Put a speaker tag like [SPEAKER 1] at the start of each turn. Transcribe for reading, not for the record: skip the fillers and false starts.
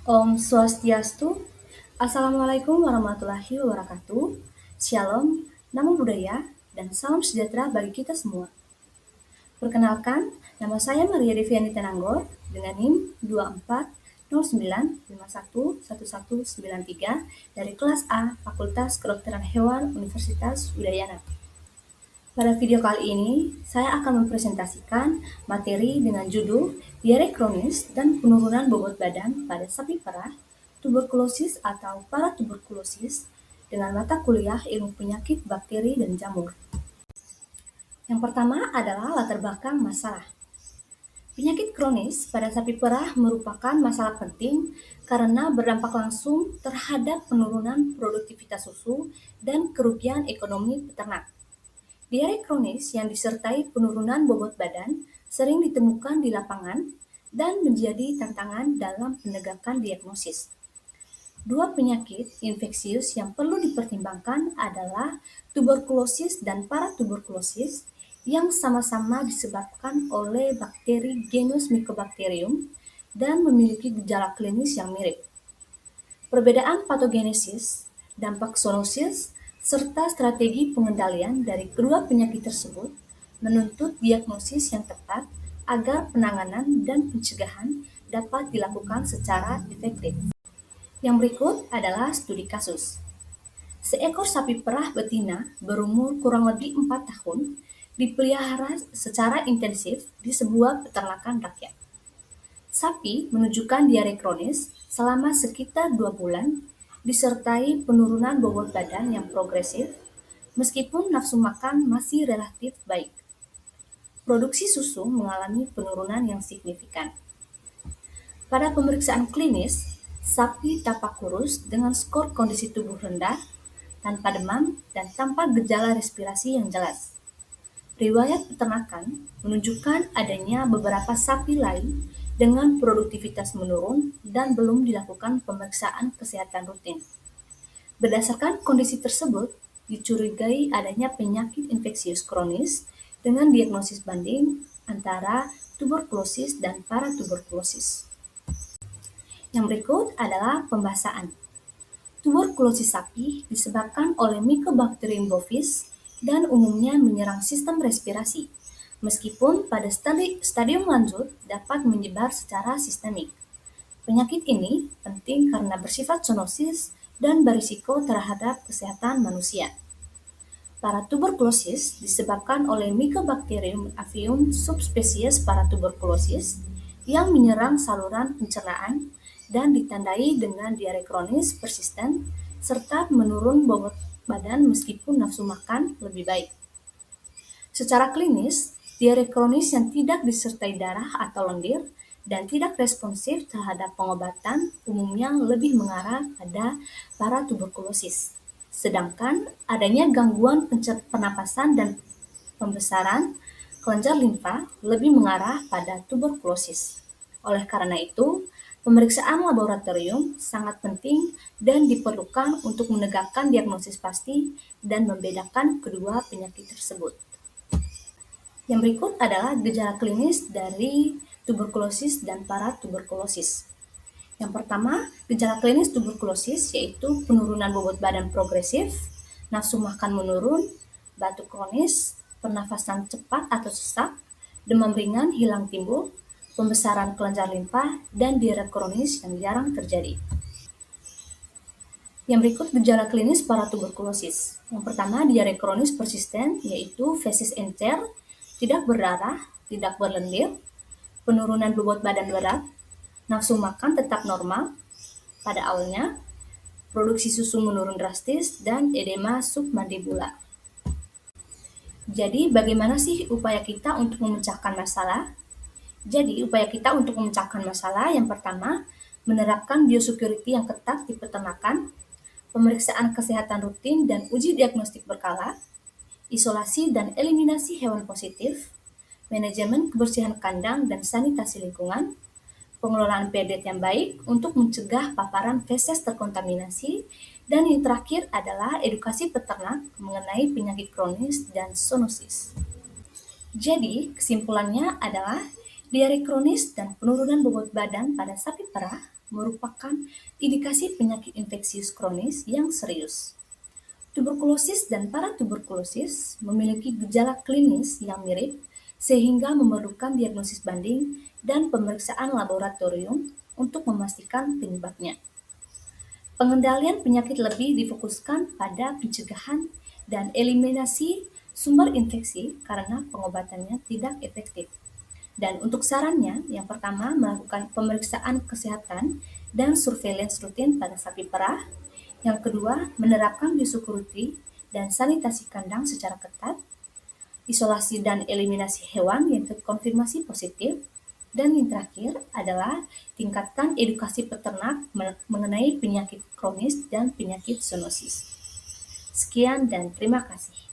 [SPEAKER 1] Om Swastiastu, Assalamualaikum warahmatullahi wabarakatuh, Shalom, Namo Buddhaya, dan salam sejahtera bagi kita semua. Perkenalkan, nama saya Maria Deviani Tenanggor dengan NIM 2409511193 dari kelas A Fakultas Kedokteran Hewan Universitas Udayana. Pada video kali ini, saya akan mempresentasikan materi dengan judul diare kronis dan penurunan bobot badan pada sapi perah, tuberkulosis atau paratuberkulosis dengan mata kuliah ilmu penyakit bakteri dan jamur. Yang pertama adalah latar belakang masalah. Penyakit kronis pada sapi perah merupakan masalah penting karena berdampak langsung terhadap penurunan produktivitas susu dan kerugian ekonomi peternak. Diare kronis yang disertai penurunan bobot badan sering ditemukan di lapangan dan menjadi tantangan dalam penegakan diagnosis. Dua penyakit infeksius yang perlu dipertimbangkan adalah tuberkulosis dan paratuberkulosis yang sama-sama disebabkan oleh bakteri genus Mycobacterium dan memiliki gejala klinis yang mirip. Perbedaan patogenesis, dampak zoonosis, serta strategi pengendalian dari kedua penyakit tersebut menuntut diagnosis yang tepat agar penanganan dan pencegahan dapat dilakukan secara efektif. Yang berikut adalah studi kasus. Seekor sapi perah betina berumur kurang lebih 4 tahun dipelihara secara intensif di sebuah peternakan rakyat. Sapi menunjukkan diare kronis selama sekitar 2 bulan disertai penurunan bobot badan yang progresif meskipun nafsu makan masih relatif baik. Produksi susu mengalami penurunan yang signifikan. Pada pemeriksaan klinis, sapi tampak kurus dengan skor kondisi tubuh rendah, tanpa demam, dan tanpa gejala respirasi yang jelas. Riwayat peternakan menunjukkan adanya beberapa sapi lain dengan produktivitas menurun dan belum dilakukan pemeriksaan kesehatan rutin. Berdasarkan kondisi tersebut, dicurigai adanya penyakit infeksius kronis dengan diagnosis banding antara tuberkulosis dan paratuberkulosis. Yang berikut adalah pembahasan. Tuberkulosis sapi disebabkan oleh Mycobacterium bovis dan umumnya menyerang sistem respirasi, meskipun pada stadium lanjut dapat menyebar secara sistemik. Penyakit ini penting karena bersifat zoonosis dan berisiko terhadap kesehatan manusia. Paratuberkulosis disebabkan oleh Mycobacterium avium subspesies Paratuberkulosis yang menyerang saluran pencernaan dan ditandai dengan diare kronis persisten serta menurun bobot badan meskipun nafsu makan lebih baik. Secara klinis, diare kronis yang tidak disertai darah atau lendir dan tidak responsif terhadap pengobatan umumnya lebih mengarah pada paratuberkulosis. Sedangkan adanya gangguan pernapasan dan pembesaran kelenjar limfa lebih mengarah pada tuberkulosis. Oleh karena itu, pemeriksaan laboratorium sangat penting dan diperlukan untuk menegakkan diagnosis pasti dan membedakan kedua penyakit tersebut. Yang berikut adalah gejala klinis dari tuberkulosis dan paratuberkulosis. Yang pertama, gejala klinis tuberkulosis yaitu penurunan bobot badan progresif, nafsu makan menurun, batuk kronis, pernafasan cepat atau sesak, demam ringan hilang timbul, pembesaran kelenjar limfa, dan diare kronis yang jarang terjadi. Yang berikut gejala klinis paratuberkulosis. Yang pertama, diare kronis persisten yaitu fesis encer, tidak berdarah, tidak berlendir, penurunan bobot badan berat, nafsu makan tetap normal pada awalnya, produksi susu menurun drastis, dan edema submandibular. Jadi, bagaimana sih upaya kita untuk memecahkan masalah? Jadi, upaya kita untuk memecahkan masalah yang pertama, menerapkan biosecurity yang ketat di peternakan, pemeriksaan kesehatan rutin dan uji diagnostik berkala, isolasi dan eliminasi hewan positif, manajemen kebersihan kandang dan sanitasi lingkungan, pengelolaan pedet yang baik untuk mencegah paparan feses terkontaminasi, dan yang terakhir adalah edukasi peternak mengenai penyakit kronis dan zoonosis. Jadi, kesimpulannya adalah diare kronis dan penurunan bobot badan pada sapi perah merupakan indikasi penyakit infeksius kronis yang serius. Tuberkulosis dan paratuberkulosis memiliki gejala klinis yang mirip sehingga memerlukan diagnosis banding dan pemeriksaan laboratorium untuk memastikan penyebabnya. Pengendalian penyakit lebih difokuskan pada pencegahan dan eliminasi sumber infeksi karena pengobatannya tidak efektif. Dan untuk sarannya, yang pertama melakukan pemeriksaan kesehatan dan surveillance rutin pada sapi perah. Yang kedua, menerapkan biosecurity dan sanitasi kandang secara ketat, isolasi dan eliminasi hewan yang terkonfirmasi positif, dan yang terakhir adalah tingkatkan edukasi peternak mengenai penyakit kronis dan penyakit zoonosis. Sekian dan terima kasih.